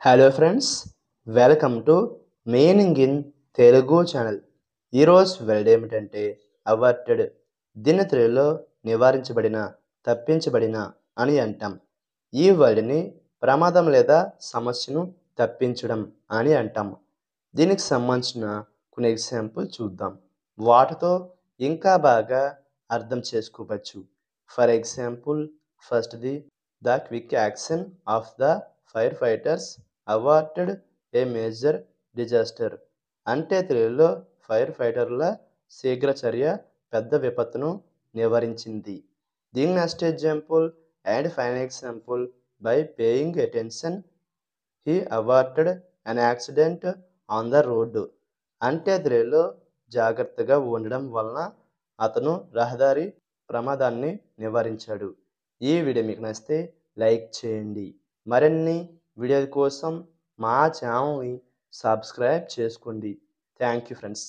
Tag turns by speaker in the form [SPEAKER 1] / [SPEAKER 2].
[SPEAKER 1] Hello friends, welcome to meaning in Telugu channel. ఈరోజు word ఏమిటంటే averted. దీని తెలుగులో నివారించబడిన, తప్పించబడిన అని అంటాం. ఈ వర్డ్ని ప్రమాదం లేదా సమస్యను తప్పించడం అని అంటాం. దీనికి సంబంధించిన కొన్ని ఎగ్జాంపుల్ చూద్దాం. వాటితో ఇంకా బాగా అర్థం చేసుకోవచ్చు. ఫర్ ఎగ్జాంపుల్, ఫస్ట్ది the quick action of the fire fighters averted a major disaster. అంటే తెలుగులో ఫైర్ ఫైటర్ల శీఘ్ర చర్య పెద్ద విపత్తును నివారించింది. దీని next example and final example, by paying attention he averted an accident on the road. అంటే తెలుగులో జాగ్రత్తగా ఉండడం వలన అతను రహదారి ప్రమాదాన్ని నివారించాడు. ఈ వీడియో మీకు నచ్చితే లైక్ చేయండి. మరిన్ని వీడియోల కోసం మా ఛానల్ని సబ్స్క్రైబ్ చేసుకోండి. Thank you friends.